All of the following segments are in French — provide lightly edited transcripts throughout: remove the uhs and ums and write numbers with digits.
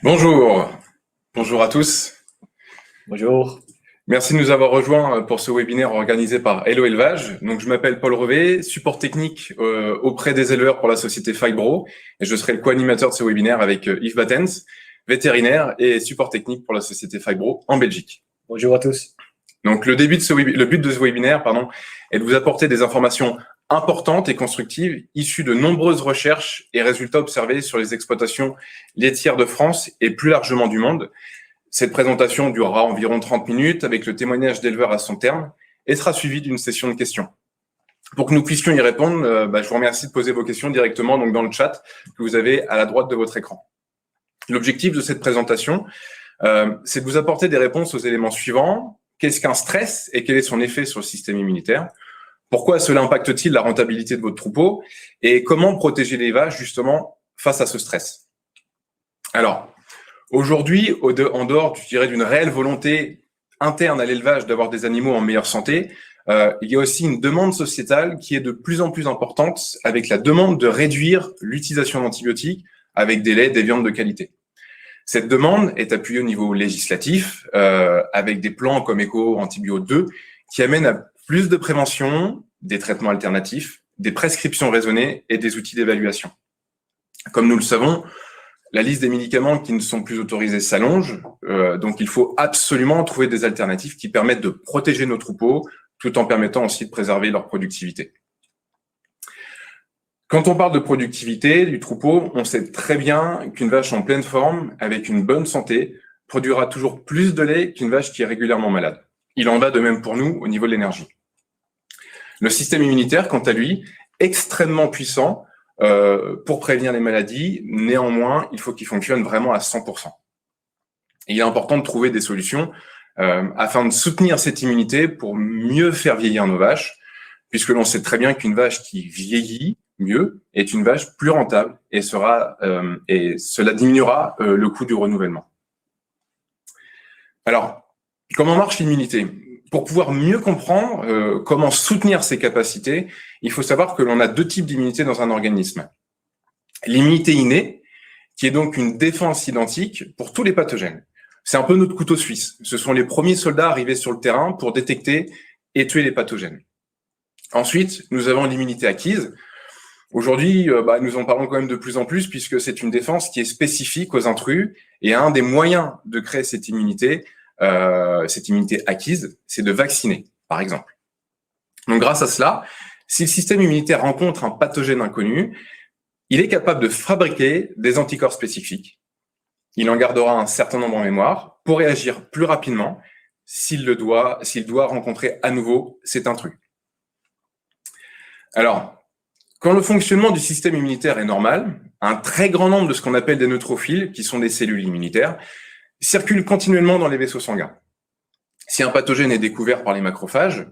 Bonjour, bonjour à tous. Bonjour. Merci de nous avoir rejoints pour ce webinaire organisé par Hello Élevage. Donc, je m'appelle Paul Revet, support technique auprès des éleveurs pour la société Fibro, et je serai le co-animateur de ce webinaire avec Yves Battens, vétérinaire et support technique pour la société Fibro en Belgique. Bonjour à tous. Donc, le but de ce webinaire, est de vous apporter des informations importantes et constructives issues de nombreuses recherches et résultats observés sur les exploitations laitières de France et plus largement du monde. Cette présentation durera environ 30 minutes avec le témoignage d'éleveurs à son terme et sera suivie d'une session de questions. Pour que nous puissions y répondre, je vous remercie de poser vos questions directement donc dans le chat que vous avez à la droite de votre écran. L'objectif de cette présentation, c'est de vous apporter des réponses aux éléments suivants. Qu'est-ce qu'un stress et quel est son effet sur le système immunitaire? Pourquoi cela impacte-t-il la rentabilité de votre troupeau? Et comment protéger les vaches justement face à ce stress? Alors, aujourd'hui, en dehors, je dirais, d'une réelle volonté interne à l'élevage d'avoir des animaux en meilleure santé, il y a aussi une demande sociétale qui est de plus en plus importante avec la demande de réduire l'utilisation d'antibiotiques avec des laits, des viandes de qualité. Cette demande est appuyée au niveau législatif avec des plans comme Éco-Antibio 2 qui amènent à plus de prévention, des traitements alternatifs, des prescriptions raisonnées et des outils d'évaluation. Comme nous le savons, la liste des médicaments qui ne sont plus autorisés s'allonge, donc il faut absolument trouver des alternatives qui permettent de protéger nos troupeaux tout en permettant aussi de préserver leur productivité. Quand on parle de productivité du troupeau, on sait très bien qu'une vache en pleine forme, avec une bonne santé, produira toujours plus de lait qu'une vache qui est régulièrement malade. Il en va de même pour nous au niveau de l'énergie. Le système immunitaire, quant à lui, extrêmement puissant pour prévenir les maladies. Néanmoins, il faut qu'il fonctionne vraiment à 100%. Et il est important de trouver des solutions afin de soutenir cette immunité pour mieux faire vieillir nos vaches, puisque l'on sait très bien qu'une vache qui vieillit mieux est une vache plus rentable et cela diminuera le coût du renouvellement. Alors, comment marche l'immunité? Pour pouvoir mieux comprendre comment soutenir ces capacités, il faut savoir que l'on a deux types d'immunité dans un organisme. L'immunité innée, qui est donc une défense identique pour tous les pathogènes. C'est un peu notre couteau suisse. Ce sont les premiers soldats arrivés sur le terrain pour détecter et tuer les pathogènes. Ensuite, nous avons l'immunité acquise. Aujourd'hui, nous en parlons quand même de plus en plus puisque c'est une défense qui est spécifique aux intrus et un des moyens de créer cette immunité acquise, c'est de vacciner, par exemple. Donc, grâce à cela, si le système immunitaire rencontre un pathogène inconnu, il est capable de fabriquer des anticorps spécifiques. Il en gardera un certain nombre en mémoire pour réagir plus rapidement s'il doit rencontrer à nouveau cet intrus. Alors, quand le fonctionnement du système immunitaire est normal, un très grand nombre de ce qu'on appelle des neutrophiles, qui sont des cellules immunitaires, circulent continuellement dans les vaisseaux sanguins. Si un pathogène est découvert par les macrophages,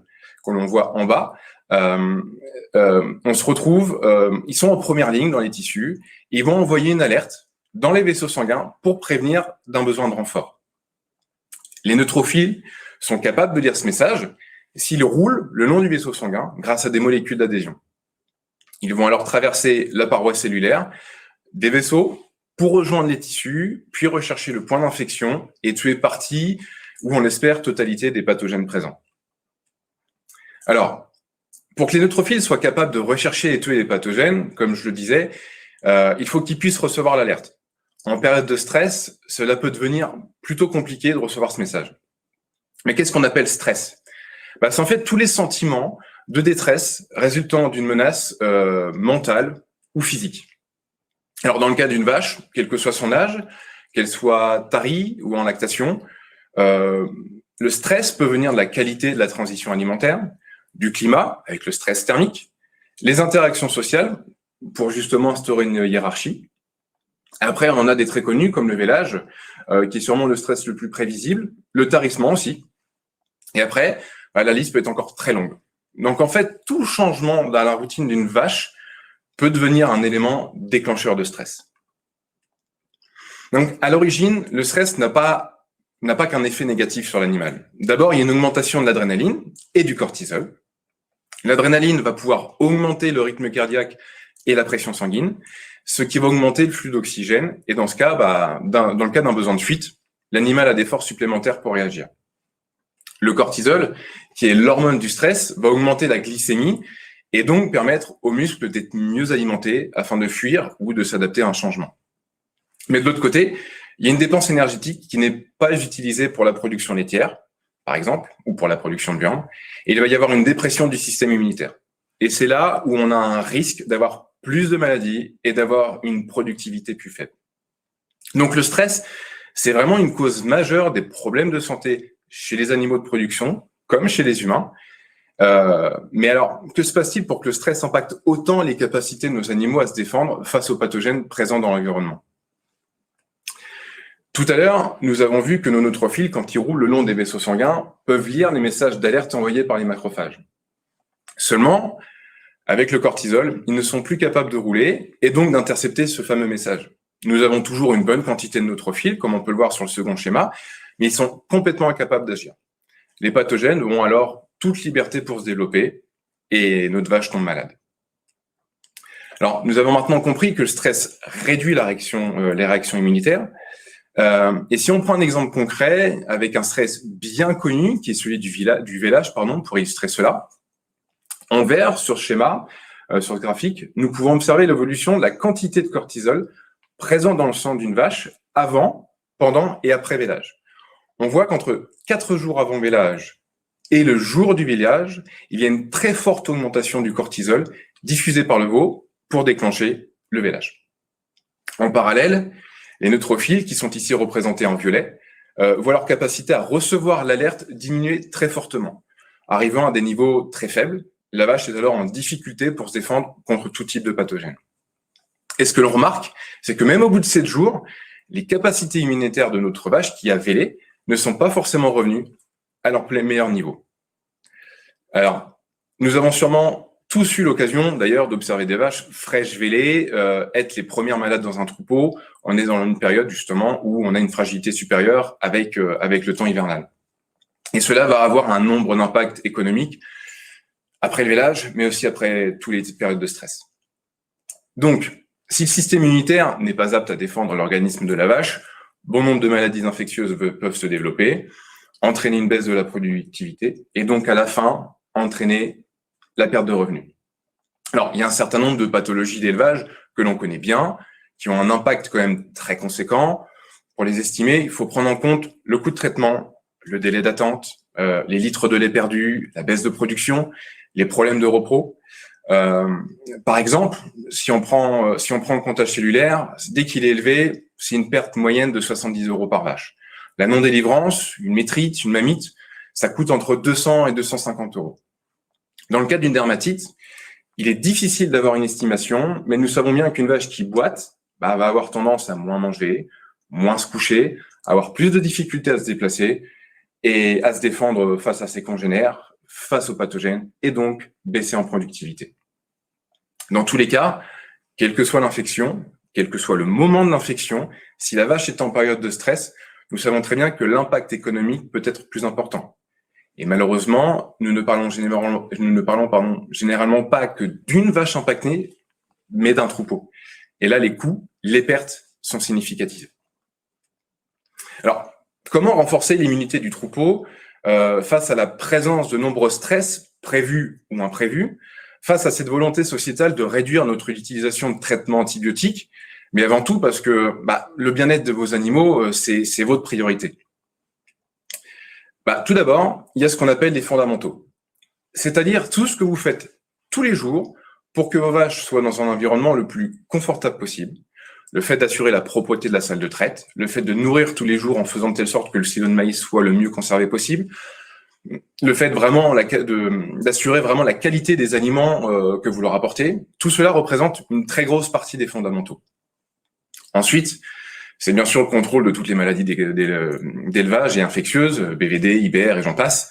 que l'on voit en bas, on se retrouve, ils sont en première ligne dans les tissus, et ils vont envoyer une alerte dans les vaisseaux sanguins pour prévenir d'un besoin de renfort. Les neutrophiles sont capables de lire ce message s'ils roulent le long du vaisseau sanguin grâce à des molécules d'adhésion. Ils vont alors traverser la paroi cellulaire des vaisseaux pour rejoindre les tissus, puis rechercher le point d'infection et tuer partie, ou on l'espère, totalité des pathogènes présents. Alors, pour que les neutrophiles soient capables de rechercher et tuer les pathogènes, comme je le disais, il faut qu'ils puissent recevoir l'alerte. En période de stress, cela peut devenir plutôt compliqué de recevoir ce message. Mais qu'est-ce qu'on appelle stress? C'est en fait tous les sentiments de détresse résultant d'une menace mentale ou physique. Alors, dans le cas d'une vache, quel que soit son âge, qu'elle soit tarie ou en lactation, le stress peut venir de la qualité de la transition alimentaire, du climat, avec le stress thermique, les interactions sociales, pour justement instaurer une hiérarchie. Après, on en a des très connus, comme le vélage, qui est sûrement le stress le plus prévisible, le tarissement aussi. Et après, la liste peut être encore très longue. Donc, en fait, tout changement dans la routine d'une vache peut devenir un élément déclencheur de stress. Donc, à l'origine, le stress n'a pas qu'un effet négatif sur l'animal. D'abord, il y a une augmentation de l'adrénaline et du cortisol. L'adrénaline va pouvoir augmenter le rythme cardiaque et la pression sanguine. ce qui va augmenter le flux d'oxygène. Et dans ce cas, dans le cas d'un besoin de fuite, l'animal a des forces supplémentaires pour réagir. Le cortisol, qui est l'hormone du stress, va augmenter la glycémie et donc permettre aux muscles d'être mieux alimentés afin de fuir ou de s'adapter à un changement. Mais de l'autre côté, il y a une dépense énergétique qui n'est pas utilisée pour la production laitière, par exemple, ou pour la production de viande, et il va y avoir une dépression du système immunitaire. Et c'est là où on a un risque d'avoir plus de maladies et d'avoir une productivité plus faible. Donc le stress, c'est vraiment une cause majeure des problèmes de santé chez les animaux de production, comme chez les humains. Mais alors, que se passe-t-il pour que le stress impacte autant les capacités de nos animaux à se défendre face aux pathogènes présents dans l'environnement ? Tout à l'heure, nous avons vu que nos neutrophiles, quand ils roulent le long des vaisseaux sanguins, peuvent lire les messages d'alerte envoyés par les macrophages. Seulement, avec le cortisol, ils ne sont plus capables de rouler et donc d'intercepter ce fameux message. Nous avons toujours une bonne quantité de neutrophiles, comme on peut le voir sur le second schéma, mais ils sont complètement incapables d'agir. Les pathogènes ont alors toute liberté pour se développer et notre vache tombe malade. Alors, nous avons maintenant compris que le stress réduit les réactions immunitaires. Et si on prend un exemple concret avec un stress bien connu, qui est celui du vélage, pour illustrer cela, en vert sur ce schéma, sur ce graphique, nous pouvons observer l'évolution de la quantité de cortisol présent dans le sang d'une vache avant, pendant et après vélage. On voit qu'entre 4 jours avant vélage et le jour du vélage, il y a une très forte augmentation du cortisol diffusé par le veau pour déclencher le vélage. En parallèle, les neutrophiles, qui sont ici représentés en violet, voient leur capacité à recevoir l'alerte diminuer très fortement. Arrivant à des niveaux très faibles, la vache est alors en difficulté pour se défendre contre tout type de pathogène. Et ce que l'on remarque, c'est que même au bout de 7 jours, les capacités immunitaires de notre vache qui a vélé ne sont pas forcément revenues à leur meilleur niveau. Alors, nous avons sûrement tous eu l'occasion, d'ailleurs, d'observer des vaches fraîches vélées, être les premières malades dans un troupeau. On est dans une période, justement, où on a une fragilité supérieure avec le temps hivernal. Et cela va avoir un nombre d'impacts économiques après le vélage, mais aussi après toutes les périodes de stress. Donc, si le système immunitaire n'est pas apte à défendre l'organisme de la vache, bon nombre de maladies infectieuses peuvent se développer, entraîner une baisse de la productivité et donc à la fin, entraîner la perte de revenus. Alors, il y a un certain nombre de pathologies d'élevage que l'on connaît bien, qui ont un impact quand même très conséquent. Pour les estimer, il faut prendre en compte le coût de traitement, le délai d'attente, les litres de lait perdus, la baisse de production, les problèmes de repro. Par exemple, si on prend le comptage cellulaire, dès qu'il est élevé, c'est une perte moyenne de 70 € par vache. La non-délivrance, une métrite, une mamite, ça coûte entre 200 et 250 €. Dans le cas d'une dermatite, il est difficile d'avoir une estimation, mais nous savons bien qu'une vache qui boite va avoir tendance à moins manger, moins se coucher, avoir plus de difficultés à se déplacer et à se défendre face à ses congénères, face aux pathogènes, et donc baisser en productivité. Dans tous les cas, quelle que soit l'infection, quel que soit le moment de l'infection, si la vache est en période de stress, nous savons très bien que l'impact économique peut être plus important. Et malheureusement, nous ne parlons généralement pas que d'une vache impactée, mais d'un troupeau. Et là, les coûts, les pertes sont significatives. Alors, comment renforcer l'immunité du troupeau face à la présence de nombreux stress, prévus ou imprévus, face à cette volonté sociétale de réduire notre utilisation de traitements antibiotiques, mais avant tout parce que le bien-être de vos animaux, c'est votre priorité. Tout d'abord, il y a ce qu'on appelle les fondamentaux, c'est-à-dire tout ce que vous faites tous les jours pour que vos vaches soient dans un environnement le plus confortable possible. Le fait d'assurer la propreté de la salle de traite, le fait de nourrir tous les jours en faisant de telle sorte que le silo de maïs soit le mieux conservé possible, le fait vraiment d'assurer vraiment la qualité des aliments que vous leur apportez, tout cela représente une très grosse partie des fondamentaux. Ensuite, c'est bien sûr le contrôle de toutes les maladies d'élevage et infectieuses, BVD, IBR et j'en passe.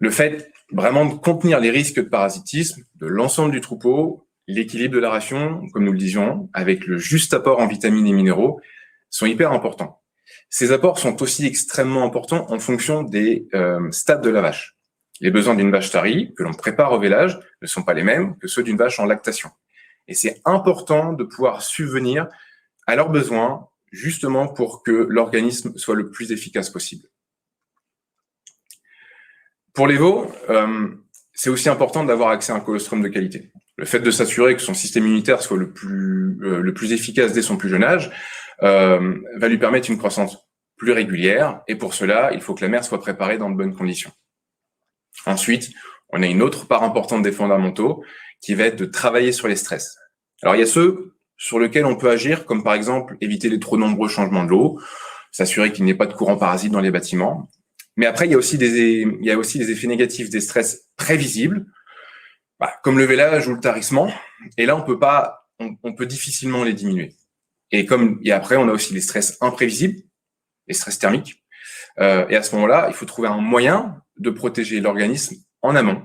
Le fait vraiment de contenir les risques de parasitisme de l'ensemble du troupeau, l'équilibre de la ration, comme nous le disions, avec le juste apport en vitamines et minéraux, sont hyper importants. Ces apports sont aussi extrêmement importants en fonction des stades de la vache. Les besoins d'une vache tarie, que l'on prépare au vélage, ne sont pas les mêmes que ceux d'une vache en lactation. Et c'est important de pouvoir subvenir à leurs besoins, justement pour que l'organisme soit le plus efficace possible. Pour les veaux, c'est aussi important d'avoir accès à un colostrum de qualité. Le fait de s'assurer que son système immunitaire soit le plus efficace dès son plus jeune âge va lui permettre une croissance plus régulière. Et pour cela, il faut que la mère soit préparée dans de bonnes conditions. Ensuite, on a une autre part importante des fondamentaux qui va être de travailler sur les stress. Alors, il y a ceux sur lesquels on peut agir, comme par exemple éviter les trop nombreux changements de l'eau, s'assurer qu'il n'y ait pas de courant parasite dans les bâtiments. Mais après, il y a aussi des effets négatifs des stress prévisibles, comme le vélage ou le tarissement. Et là, on peut difficilement les diminuer. Et après, on a aussi les stress imprévisibles, les stress thermiques. Et à ce moment-là, il faut trouver un moyen de protéger l'organisme en amont,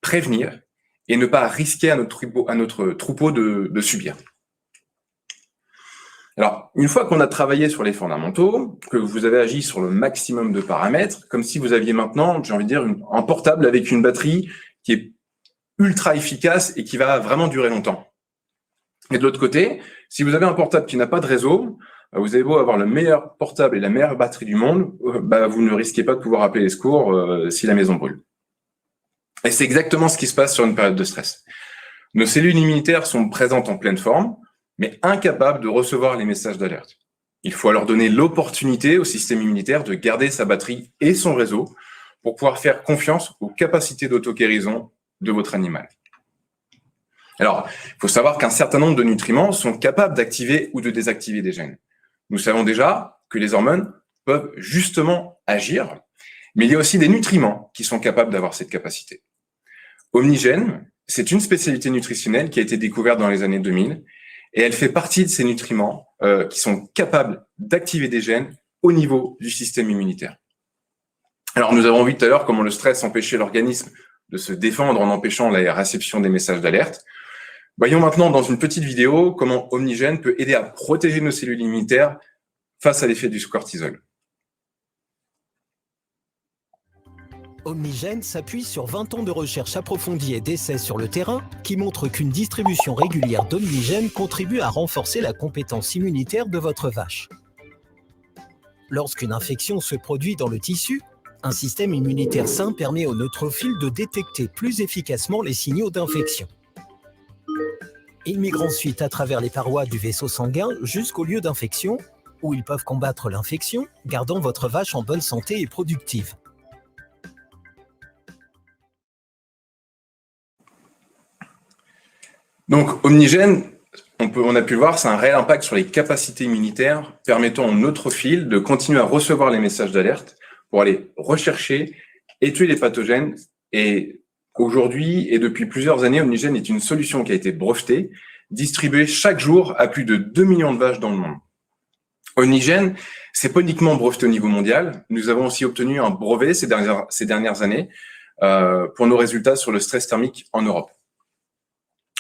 prévenir et ne pas risquer à notre troupeau de subir. Alors, une fois qu'on a travaillé sur les fondamentaux, que vous avez agi sur le maximum de paramètres, comme si vous aviez maintenant, j'ai envie de dire, un portable avec une batterie qui est ultra efficace et qui va vraiment durer longtemps. Et de l'autre côté, si vous avez un portable qui n'a pas de réseau, vous avez beau avoir le meilleur portable et la meilleure batterie du monde, vous ne risquez pas de pouvoir appeler les secours si la maison brûle. Et c'est exactement ce qui se passe sur une période de stress. Nos cellules immunitaires sont présentes en pleine forme, mais incapables de recevoir les messages d'alerte. Il faut alors donner l'opportunité au système immunitaire de garder sa batterie et son réseau pour pouvoir faire confiance aux capacités d'auto-guérison de votre animal. Alors, il faut savoir qu'un certain nombre de nutriments sont capables d'activer ou de désactiver des gènes. Nous savons déjà que les hormones peuvent justement agir, mais il y a aussi des nutriments qui sont capables d'avoir cette capacité. Omnigène, c'est une spécialité nutritionnelle qui a été découverte dans les années 2000 et elle fait partie de ces nutriments qui sont capables d'activer des gènes au niveau du système immunitaire. Alors, nous avons vu tout à l'heure comment le stress empêchait l'organisme de se défendre en empêchant la réception des messages d'alerte. Voyons maintenant dans une petite vidéo comment Omnigène peut aider à protéger nos cellules immunitaires face à l'effet du cortisol. Omnigène s'appuie sur 20 ans de recherche approfondie et d'essais sur le terrain qui montrent qu'une distribution régulière d'Omnigène contribue à renforcer la compétence immunitaire de votre vache. Lorsqu'une infection se produit dans le tissu, un système immunitaire sain permet aux neutrophiles de détecter plus efficacement les signaux d'infection. Ils migrent ensuite à travers les parois du vaisseau sanguin jusqu'au lieu d'infection, où ils peuvent combattre l'infection, gardant votre vache en bonne santé et productive. Donc, Omnigène, on a pu le voir, c'est un réel impact sur les capacités immunitaires, permettant aux neutrophiles de continuer à recevoir les messages d'alerte pour aller rechercher et tuer les pathogènes. Et aujourd'hui, et depuis plusieurs années, Omnigène est une solution qui a été brevetée, distribuée chaque jour à plus de 2 millions de vaches dans le monde. Omnigène, c'est pas uniquement breveté au niveau mondial. Nous avons aussi obtenu un brevet ces dernières années pour nos résultats sur le stress thermique en Europe.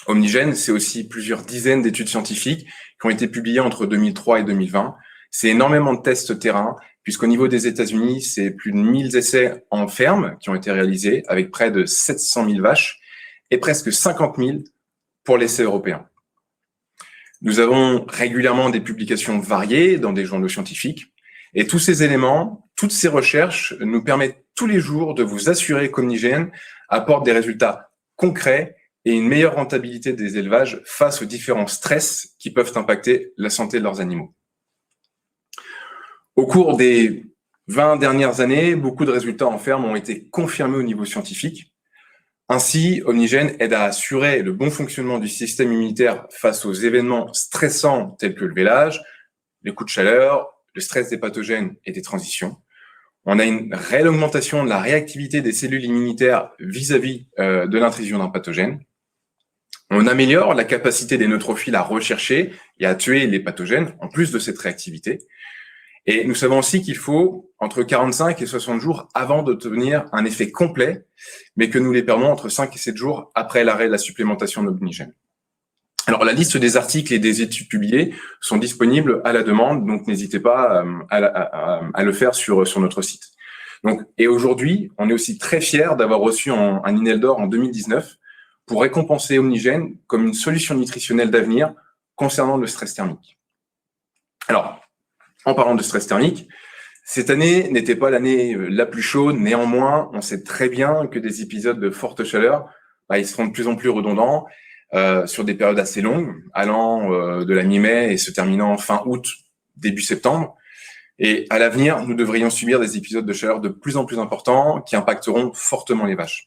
Omnigène, c'est aussi plusieurs dizaines d'études scientifiques qui ont été publiées entre 2003 et 2020. C'est énormément de tests terrain, puisqu'au niveau des États-Unis, c'est plus de 1000 essais en ferme qui ont été réalisés avec près de 700 000 vaches et presque 50 000 pour l'essai européen. Nous avons régulièrement des publications variées dans des journaux scientifiques et tous ces éléments, toutes ces recherches nous permettent tous les jours de vous assurer qu'Omnigène apporte des résultats concrets et une meilleure rentabilité des élevages face aux différents stress qui peuvent impacter la santé de leurs animaux. Au cours des 20 dernières années, beaucoup de résultats en ferme ont été confirmés au niveau scientifique. Ainsi, Omnigène aide à assurer le bon fonctionnement du système immunitaire face aux événements stressants tels que le vélage, les coups de chaleur, le stress des pathogènes et des transitions. On a une réelle augmentation de la réactivité des cellules immunitaires vis-à-vis de l'intrusion d'un pathogène. On améliore la capacité des neutrophiles à rechercher et à tuer les pathogènes, en plus de cette réactivité. Et nous savons aussi qu'il faut entre 45 et 60 jours avant d'obtenir un effet complet, mais que nous les perdons entre 5 et 7 jours après l'arrêt de la supplémentation d'Omnigène. Alors, la liste des articles et des études publiées sont disponibles à la demande, donc n'hésitez pas à le faire sur notre site. Donc, et aujourd'hui, on est aussi très fiers d'avoir reçu un INEL d'or en 2019 pour récompenser Omnigène comme une solution nutritionnelle d'avenir concernant le stress thermique. Alors, en parlant de stress thermique, cette année n'était pas l'année la plus chaude. Néanmoins, on sait très bien que des épisodes de forte chaleur, ils seront de plus en plus redondants sur des périodes assez longues, allant de la mi-mai et se terminant fin août, début septembre. Et à l'avenir, nous devrions subir des épisodes de chaleur de plus en plus importants qui impacteront fortement les vaches.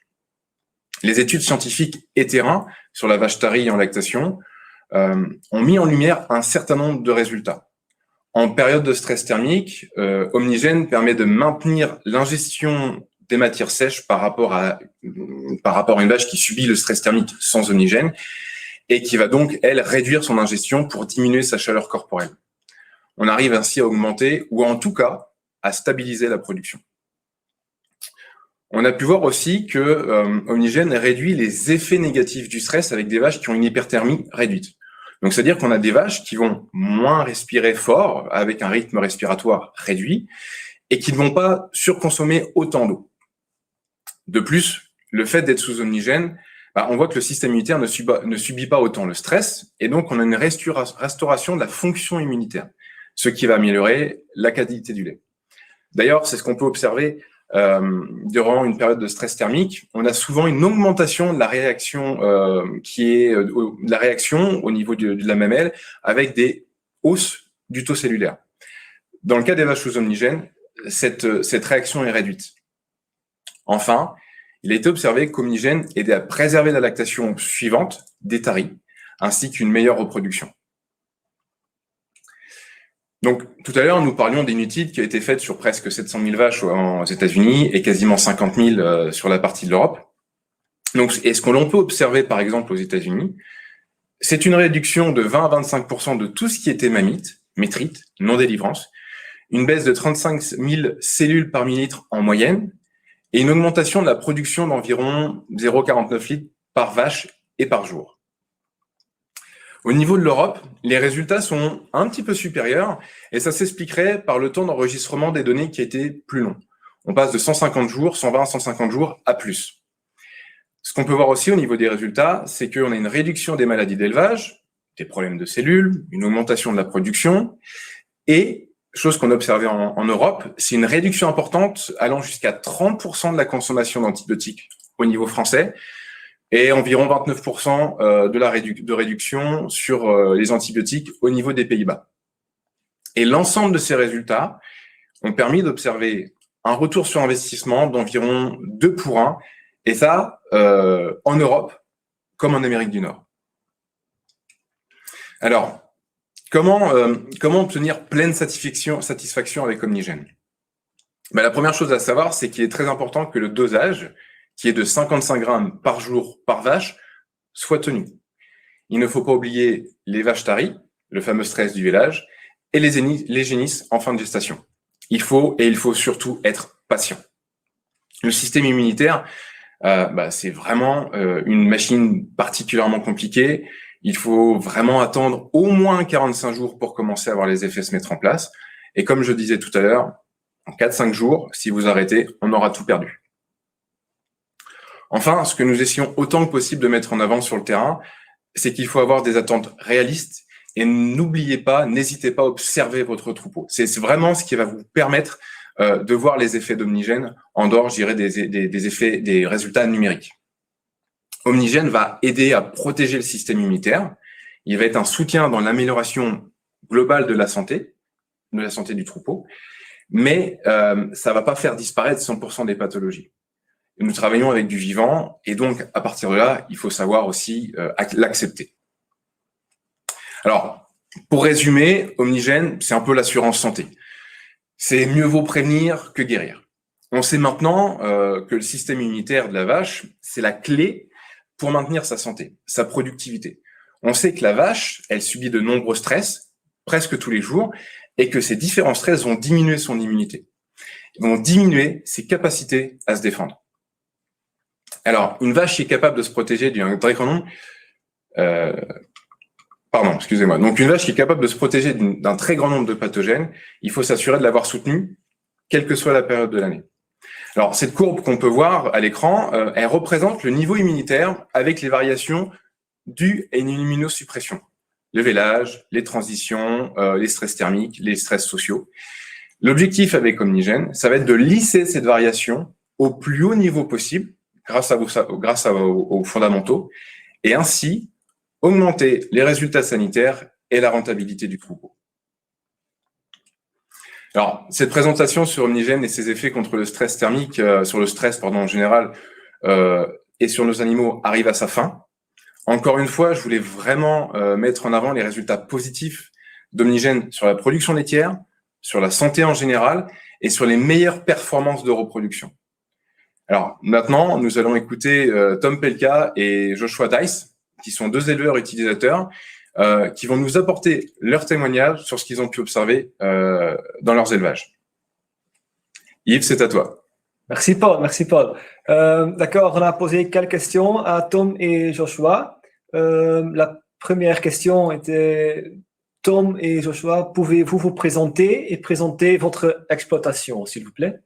Les études scientifiques et terrain sur la vache tarie en lactation ont mis en lumière un certain nombre de résultats. En période de stress thermique, Omnigène permet de maintenir l'ingestion des matières sèches par rapport à une vache qui subit le stress thermique sans Omnigène et qui va donc, elle, réduire son ingestion pour diminuer sa chaleur corporelle. On arrive ainsi à augmenter ou en tout cas à stabiliser la production. On a pu voir aussi que Omnigène réduit les effets négatifs du stress avec des vaches qui ont une hyperthermie réduite. Donc, c'est-à-dire qu'on a des vaches qui vont moins respirer fort, avec un rythme respiratoire réduit, et qui ne vont pas surconsommer autant d'eau. De plus, le fait d'être sous Omnigène, on voit que le système immunitaire ne subit pas autant le stress, et donc on a une restauration de la fonction immunitaire, ce qui va améliorer la qualité du lait. D'ailleurs, c'est ce qu'on peut observer durant une période de stress thermique. On a souvent une augmentation de la réaction la réaction au niveau de la mamelle avec des hausses du taux cellulaire. Dans le cas des vaches sous Omnigène, cette réaction est réduite. Enfin, il a été observé qu'Omnigène aidait à préserver la lactation suivante des taris, ainsi qu'une meilleure reproduction. Donc, tout à l'heure, nous parlions d'une étude qui a été faite sur presque 700 000 vaches aux États-Unis et quasiment 50 000 sur la partie de l'Europe. Donc, et ce que l'on peut observer, par exemple, aux États-Unis, c'est une réduction de 20 à 25% de tout ce qui était mamite, métrite, non-délivrance, une baisse de 35 000 cellules par millilitre en moyenne et une augmentation de la production d'environ 0,49 litres par vache et par jour. Au niveau de l'Europe, les résultats sont un petit peu supérieurs et ça s'expliquerait par le temps d'enregistrement des données qui a été plus long. On passe de 150 jours, 120 à 150 jours à plus. Ce qu'on peut voir aussi au niveau des résultats, c'est qu'on a une réduction des maladies d'élevage, des problèmes de cellules, une augmentation de la production et, chose qu'on a observée en Europe, c'est une réduction importante allant jusqu'à 30% de la consommation d'antibiotiques au niveau français, et environ 29% de réduction sur les antibiotiques au niveau des Pays-Bas. Et l'ensemble de ces résultats ont permis d'observer un retour sur investissement d'environ 2 pour 1, et ça en Europe comme en Amérique du Nord. Alors, comment obtenir pleine satisfaction avec Omnigène ? La première chose à savoir, c'est qu'il est très important que le dosage, qui est de 55 grammes par jour par vache, soit tenu. Il ne faut pas oublier les vaches taries, le fameux stress du village, et les génisses en fin de gestation. Il faut surtout être patient. Le système immunitaire, c'est vraiment une machine particulièrement compliquée. Il faut vraiment attendre au moins 45 jours pour commencer à voir les effets se mettre en place. Et comme je disais tout à l'heure, en 4-5 jours, si vous arrêtez, on aura tout perdu. Enfin, ce que nous essayons autant que possible de mettre en avant sur le terrain, c'est qu'il faut avoir des attentes réalistes et n'hésitez pas à observer votre troupeau. C'est vraiment ce qui va vous permettre de voir les effets d'Omnigène en dehors, je dirais, des résultats numériques. Omnigène va aider à protéger le système immunitaire. Il va être un soutien dans l'amélioration globale de la santé du troupeau, mais ça va pas faire disparaître 100% des pathologies. Nous travaillons avec du vivant et donc, à partir de là, il faut savoir aussi l'accepter. Alors, pour résumer, Omnigène, c'est un peu l'assurance santé. C'est mieux vaut prévenir que guérir. On sait maintenant que le système immunitaire de la vache, c'est la clé pour maintenir sa santé, sa productivité. On sait que la vache, elle subit de nombreux stress, presque tous les jours, et que ces différents stress vont diminuer son immunité, vont diminuer ses capacités à se défendre. Alors, une vache qui est capable de se protéger d'un très grand nombre, Donc, une vache qui est capable de se protéger d'un très grand nombre de pathogènes, il faut s'assurer de l'avoir soutenue, quelle que soit la période de l'année. Alors, cette courbe qu'on peut voir à l'écran, elle représente le niveau immunitaire avec les variations dues à une immunosuppression. Le vélage, les transitions, les stress thermiques, les stress sociaux. L'objectif avec Omnigène, ça va être de lisser cette variation au plus haut niveau possible grâce aux fondamentaux et ainsi augmenter les résultats sanitaires et la rentabilité du troupeau. Alors, cette présentation sur Omnigène et ses effets contre le stress thermique, sur le stress en général, et sur nos animaux arrive à sa fin. Encore une fois, je voulais vraiment mettre en avant les résultats positifs d'Omnigène sur la production laitière, sur la santé en général et sur les meilleures performances de reproduction. Alors maintenant, nous allons écouter Tom Pelka et Joshua Dice, qui sont deux éleveurs utilisateurs, qui vont nous apporter leur témoignage sur ce qu'ils ont pu observer dans leurs élevages. Yves, c'est à toi. Merci Paul, merci Paul. D'accord, on a posé quelques questions à Tom et Joshua. La première question était, Tom et Joshua, pouvez-vous vous présenter et présenter votre exploitation, s'il vous plaît?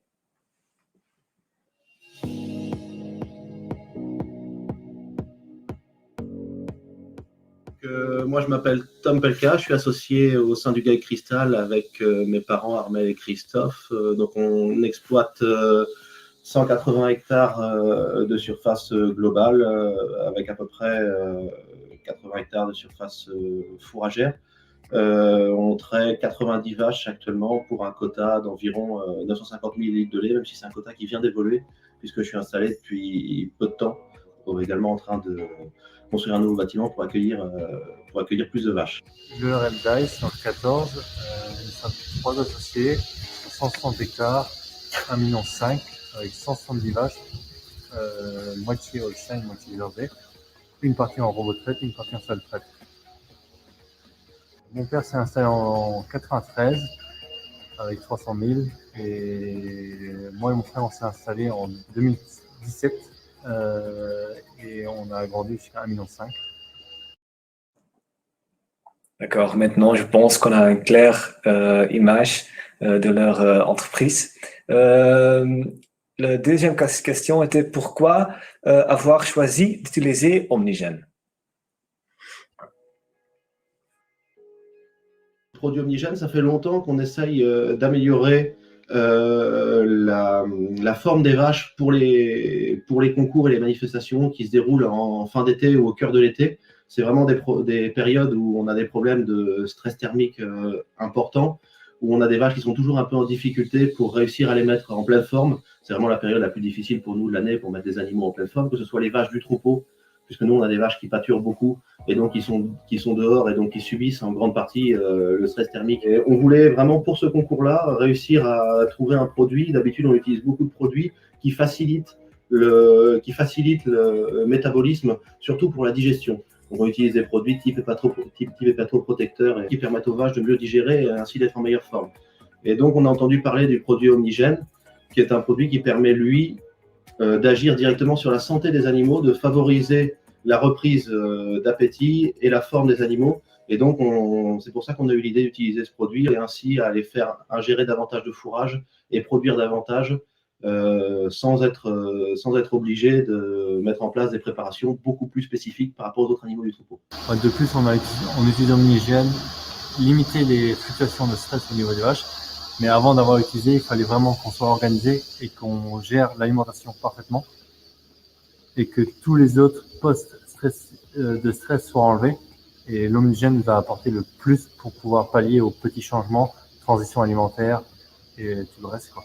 Moi, je m'appelle Tom Pelka, je suis associé au sein du GAEC Cristal avec mes parents Armel et Christophe. Donc, on exploite 180 hectares de surface globale avec à peu près 80 hectares de surface fourragère. On traite 90 vaches actuellement pour un quota d'environ 950 000 litres de lait, même si c'est un quota qui vient d'évoluer puisque je suis installé depuis peu de temps. On est également en train de construire un nouveau bâtiment pour accueillir plus de vaches. Le Dice, dans le 14, nous sommes 3 associés, 160 hectares, 1,5 million, avec 170 vaches, moitié Holstein, moitié Jersey, une partie en robot-traite, une partie en salle traite. Mon père s'est installé en 93 avec 300 000 et moi et mon frère on s'est installé en 2017 et on a agrandi jusqu'à 1,5 million. D'accord, maintenant je pense qu'on a une claire image de leur entreprise. La deuxième question était pourquoi avoir choisi d'utiliser Omnigène? Le produit Omnigène, ça fait longtemps qu'on essaye d'améliorer la forme des vaches pour les concours et les manifestations qui se déroulent en fin d'été ou au cœur de l'été. C'est vraiment des périodes où on a des problèmes de stress thermique importants, où on a des vaches qui sont toujours un peu en difficulté pour réussir à les mettre en pleine forme. C'est vraiment la période la plus difficile pour nous de l'année pour mettre des animaux en pleine forme, que ce soit les vaches du troupeau, puisque nous on a des vaches qui pâturent beaucoup et donc qui sont dehors et donc qui subissent en grande partie le stress thermique. Et on voulait vraiment pour ce concours-là réussir à trouver un produit. D'habitude on utilise beaucoup de produits qui facilitent le métabolisme, surtout pour la digestion. On utilise des produits type hépatoprotecteur et qui permettent aux vaches de mieux digérer et ainsi d'être en meilleure forme. Et donc, on a entendu parler du produit Omnigène, qui est un produit qui permet, lui, d'agir directement sur la santé des animaux, de favoriser la reprise d'appétit et la forme des animaux. Et donc, c'est pour ça qu'on a eu l'idée d'utiliser ce produit et ainsi à les faire ingérer davantage de fourrage et produire davantage sans être obligé de mettre en place des préparations beaucoup plus spécifiques par rapport aux autres animaux du troupeau. De plus, on utilise Omnigène, limiter les fluctuations de stress au niveau des vaches. Mais avant d'avoir utilisé, il fallait vraiment qu'on soit organisé et qu'on gère l'alimentation parfaitement et que tous les autres postes de stress soient enlevés. Et l'Omnigène va apporter le plus pour pouvoir pallier aux petits changements, transition alimentaire et tout le reste, quoi.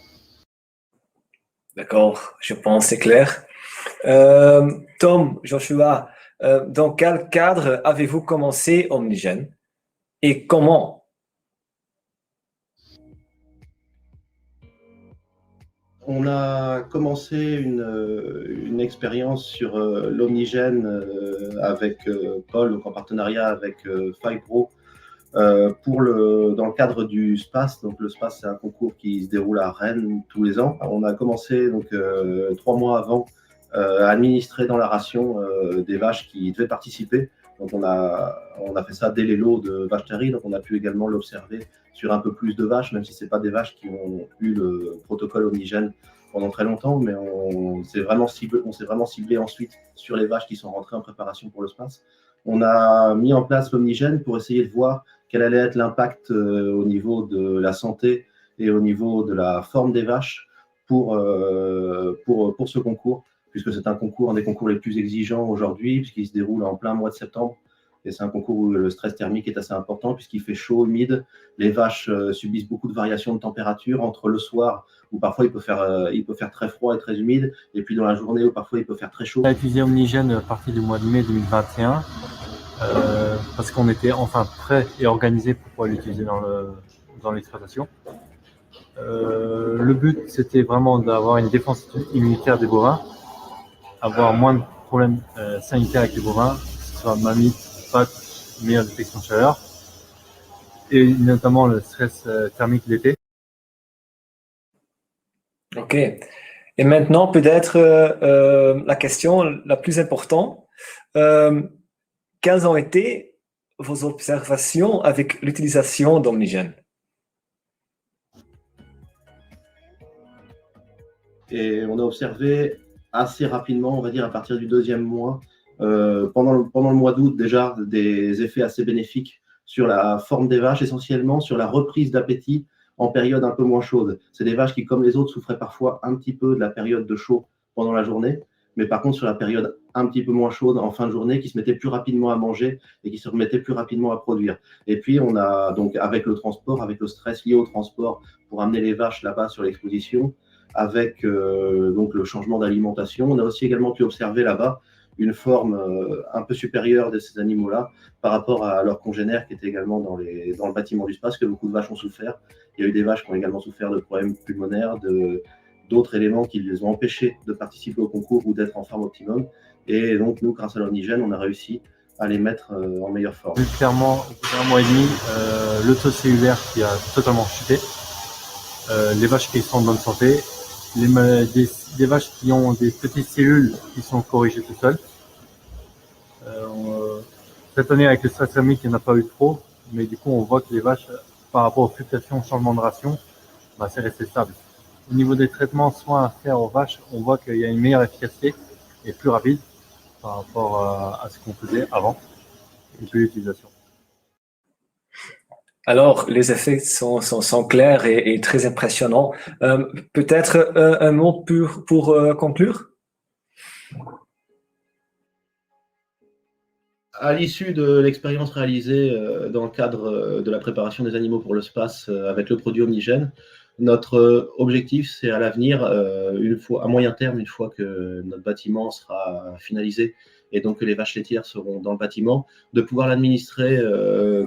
D'accord, je pense que c'est clair. Tom, Joshua, dans quel cadre avez-vous commencé Omnigène et comment? On a commencé une expérience sur l'Omnigène avec Paul, donc en partenariat avec Fibro, dans le cadre du SPAS. Donc le SPAS, c'est un concours qui se déroule à Rennes tous les ans. On a commencé donc 3 mois avant à administrer dans la ration des vaches qui devaient participer. Donc on a fait ça dès les lots de vaches terrines. Donc on a pu également l'observer sur un peu plus de vaches, même si ce n'est pas des vaches qui ont eu le protocole Omnigène pendant très longtemps, mais on s'est vraiment ciblé ensuite sur les vaches qui sont rentrées en préparation pour le SPAS. On a mis en place l'Omnigène pour essayer de voir quel allait être l'impact au niveau de la santé et au niveau de la forme des vaches pour ce concours, puisque c'est un des concours les plus exigeants aujourd'hui, puisqu'il se déroule en plein mois de septembre. Et c'est un concours où le stress thermique est assez important, puisqu'il fait chaud, humide. Les vaches subissent beaucoup de variations de température entre le soir, où parfois il peut faire très froid et très humide, et puis dans la journée, où parfois il peut faire très chaud. On a utilisé Omnigène à partir du mois de mai 2021, parce qu'on était enfin prêt et organisé pour pouvoir l'utiliser dans l'exploitation. Le but, c'était vraiment d'avoir une défense immunitaire des bovins, avoir moins de problèmes sanitaires avec les bovins, que ce soit mammites, pattes, meilleure détection de chaleur, et notamment le stress thermique l'été. Ok. Et maintenant, peut-être la question la plus importante. Quelles ont été vos observations avec l'utilisation d'Omnigène? Et on a observé assez rapidement, on va dire à partir du 2e mois, pendant le mois d'août déjà, des effets assez bénéfiques sur la forme des vaches, essentiellement sur la reprise d'appétit en période un peu moins chaude. C'est des vaches qui, comme les autres, souffraient parfois un petit peu de la période de chaud pendant la journée, mais par contre sur la période un petit peu moins chaude en fin de journée, qui se mettaient plus rapidement à manger et qui se remettaient plus rapidement à produire. Et puis on a donc avec le transport, avec le stress lié au transport pour amener les vaches là-bas sur l'exposition, avec donc le changement d'alimentation, on a aussi également pu observer là-bas une forme un peu supérieure de ces animaux-là par rapport à leurs congénères qui étaient également dans le bâtiment du SPAS, que beaucoup de vaches ont souffert. Il y a eu des vaches qui ont également souffert de problèmes pulmonaires, d'autres éléments qui les ont empêchés de participer au concours ou d'être en forme optimum. Et donc, nous, grâce à l'Omnigène, on a réussi à les mettre en meilleure forme. Clairement, au bout d'un mois et demi, le taux cellulaire qui a totalement chuté, les vaches qui sont en bonne santé, des vaches qui ont des petites cellules qui sont corrigées tout seules. Cette année, avec le stress thermique, il n'y en a pas eu trop, mais du coup, on voit que les vaches, par rapport aux fluctuations, changement de ration, c'est resté stable. Au niveau des traitements, soins à faire aux vaches, on voit qu'il y a une meilleure efficacité et plus rapide par rapport à ce qu'on faisait avant, et plus l'utilisation. Alors, les effets sont clairs et très impressionnants. Peut-être un mot pour conclure? À l'issue de l'expérience réalisée dans le cadre de la préparation des animaux pour le SPAS avec le produit Omnigène, notre objectif, c'est à l'avenir, à moyen terme, une fois que notre bâtiment sera finalisé et donc que les vaches laitières seront dans le bâtiment, de pouvoir l'administrer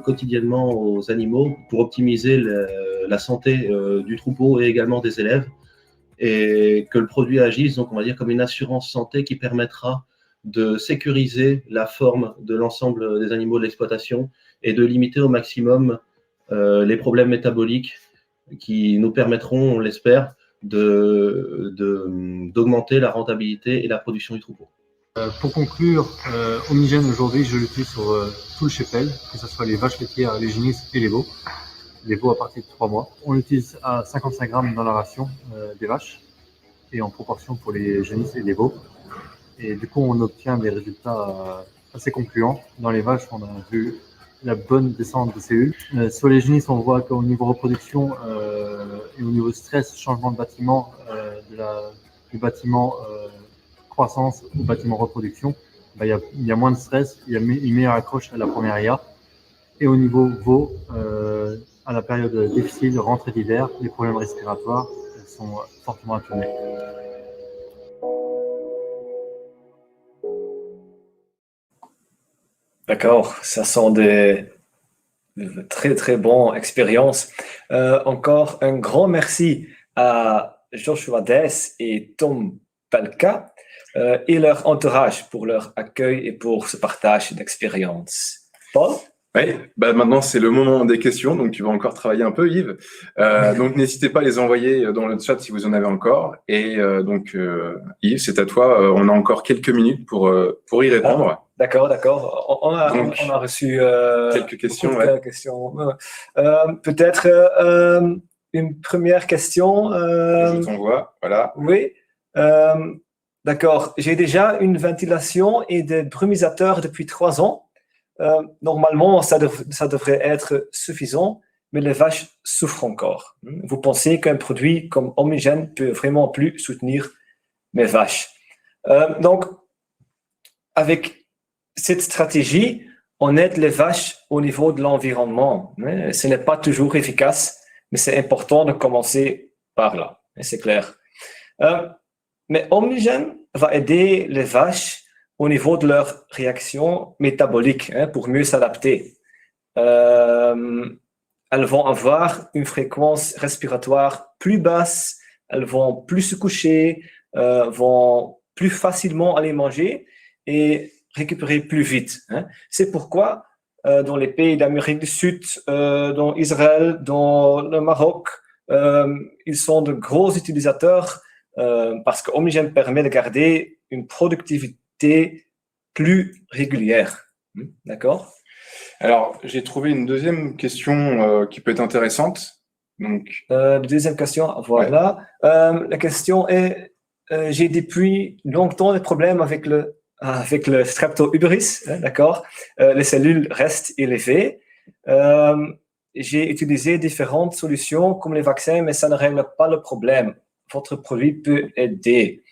quotidiennement aux animaux pour optimiser la santé du troupeau et également des élèves, et que le produit agisse, donc on va dire comme une assurance santé qui permettra de sécuriser la forme de l'ensemble des animaux de l'exploitation et de limiter au maximum les problèmes métaboliques qui nous permettront, on l'espère, d'augmenter la rentabilité et la production du troupeau. Pour conclure, Omnigène aujourd'hui, je l'utilise sur tout le cheptel, que ce soit les vaches laitières, les génisses et les veaux. Les veaux à partir de 3 mois. On l'utilise à 55 grammes dans la ration des vaches et en proportion pour les génisses et les veaux. Et du coup, on obtient des résultats assez concluants. Dans les vaches, on a vu la bonne descente des cellules. Sur les génisses, on voit qu'au niveau reproduction et au niveau stress, changement de bâtiment, du bâtiment croissance au bâtiment reproduction, il y a moins de stress, il y a une meilleure accroche à la première IA. Et au niveau veau, à la période difficile, rentrée d'hiver, les problèmes respiratoires sont fortement atténués. D'accord, ça sont de très très bonnes expériences. Encore un grand merci à Joshua Dess et Tom Palka et leur entourage pour leur accueil et pour ce partage d'expériences. Paul? Oui, maintenant c'est le moment des questions, donc tu vas encore travailler un peu, Yves. Donc n'hésitez pas à les envoyer dans le chat si vous en avez encore. Et donc Yves, c'est à toi. On a encore quelques minutes pour y répondre. D'accord. On a reçu quelques questions. Quelques questions. Peut-être une première question. Je t'envoie, voilà. Oui. D'accord. J'ai déjà une ventilation et des brumisateurs depuis 3 ans. Normalement, ça devrait être suffisant, mais les vaches souffrent encore. Vous pensez qu'un produit comme Omnigène peut vraiment plus soutenir mes vaches? Donc, avec cette stratégie, on aide les vaches au niveau de l'environnement. Ce n'est pas toujours efficace, mais c'est important de commencer par là. C'est clair. Mais Omnigène va aider les vaches au niveau de leur réaction métabolique pour mieux s'adapter. Elles vont avoir une fréquence respiratoire plus basse, elles vont plus se coucher, vont plus facilement aller manger et récupérer plus vite. C'est pourquoi dans les pays d'Amérique du Sud, dans Israël, dans le Maroc, ils sont de gros utilisateurs parce que Omnigène permet de garder une productivité plus régulière. D'accord? Alors, j'ai trouvé une deuxième question qui peut être intéressante. Donc, deuxième question, voilà. Ouais. La question est, j'ai depuis longtemps des problèmes avec le Streptourubris, d'accord? Les cellules restent élevées. J'ai utilisé différentes solutions comme les vaccins, mais ça ne règle pas le problème. Votre produit peut aider.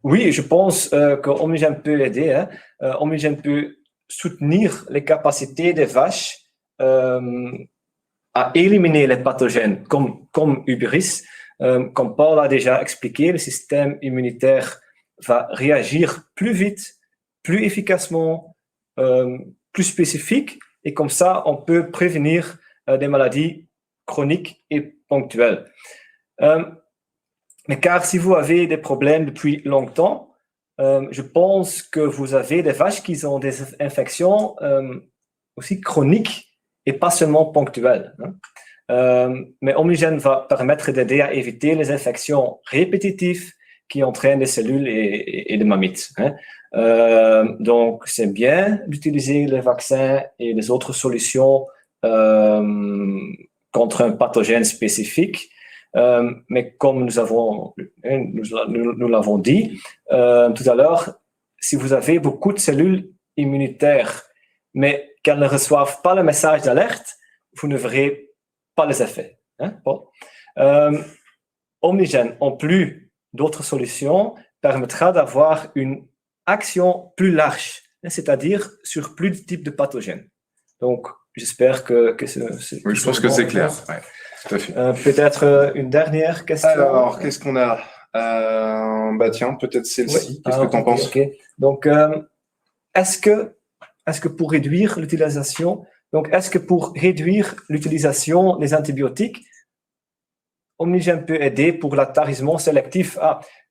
Oui, je pense que Omnigène peut aider. Omnigène peut soutenir les capacités des vaches à éliminer les pathogènes comme Ubris. Comme Paul a déjà expliqué, le système immunitaire va réagir plus vite, plus efficacement, plus spécifique, et comme ça, on peut prévenir des maladies chroniques et ponctuelles. Mais car si vous avez des problèmes depuis longtemps, je pense que vous avez des vaches qui ont des infections aussi chroniques et pas seulement ponctuelles. Mais Omnigène va permettre d'aider à éviter les infections répétitives qui entraînent des cellules et des mammites. Donc, c'est bien d'utiliser les vaccins et les autres solutions contre un pathogène spécifique. Mais comme nous l'avons dit tout à l'heure, si vous avez beaucoup de cellules immunitaires, mais qu'elles ne reçoivent pas le message d'alerte, vous ne verrez pas les effets. Bon. Omnigène, en plus d'autres solutions, permettra d'avoir une action plus large, c'est-à-dire sur plus de types de pathogènes. Donc, j'espère que oui, je pense que c'est clair. Ouais. Tout à fait. Peut-être une dernière question. Alors, qu'est-ce qu'on a tiens, peut-être celle-ci. Oui. Qu'est-ce que tu en penses? Okay. Donc, est-ce que pour réduire l'utilisation, des antibiotiques, Omnigène peut aider pour le tarissement sélectif?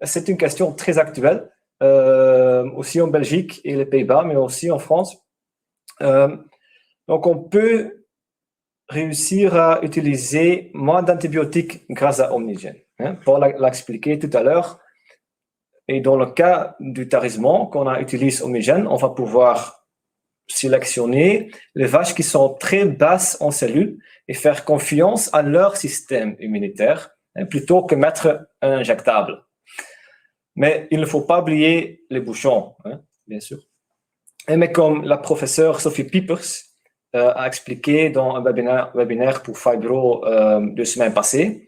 C'est une question très actuelle, aussi en Belgique et les Pays-Bas, mais aussi en France. Donc, on peut réussir à utiliser moins d'antibiotiques grâce à Omnigène. Paul l'a expliqué tout à l'heure. Et dans le cas du tarissement, quand on utilise Omnigène, on va pouvoir sélectionner les vaches qui sont très basses en cellules et faire confiance à leur système immunitaire plutôt que mettre un injectable. Mais il ne faut pas oublier les bouchons, bien sûr. Mais comme la professeure Sophie Piepers a expliqué dans un webinaire pour Fibro 2 semaines passées,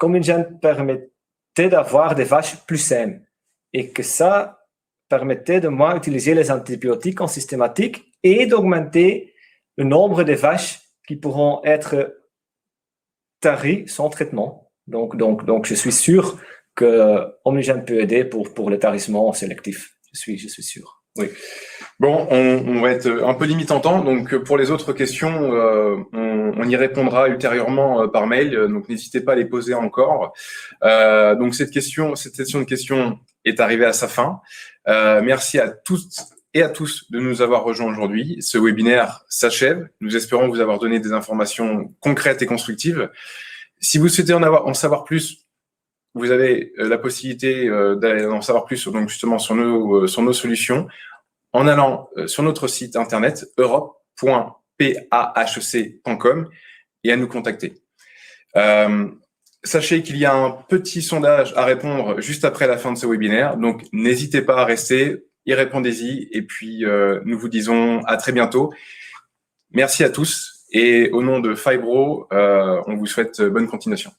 Omnigène permettait d'avoir des vaches plus saines et que ça permettait de moins utiliser les antibiotiques en systématique et d'augmenter le nombre de vaches qui pourront être taries sans traitement. Donc, je suis sûr que Omnigène peut aider pour le tarissement sélectif. Je suis sûr. Oui. Bon, on va être un peu limite en temps, donc pour les autres questions, on y répondra ultérieurement par mail, donc n'hésitez pas à les poser encore. Donc cette session de questions est arrivée à sa fin. Merci à toutes et à tous de nous avoir rejoints aujourd'hui. Ce webinaire s'achève. Nous espérons vous avoir donné des informations concrètes et constructives. Si vous souhaitez en savoir plus, vous avez la possibilité d'aller en savoir plus donc justement sur nos solutions en allant sur notre site internet europe.pahc.com et à nous contacter. Sachez qu'il y a un petit sondage à répondre juste après la fin de ce webinaire. Donc, n'hésitez pas à rester, y répondez-y. Et puis, nous vous disons à très bientôt. Merci à tous. Et au nom de Fibro, on vous souhaite bonne continuation.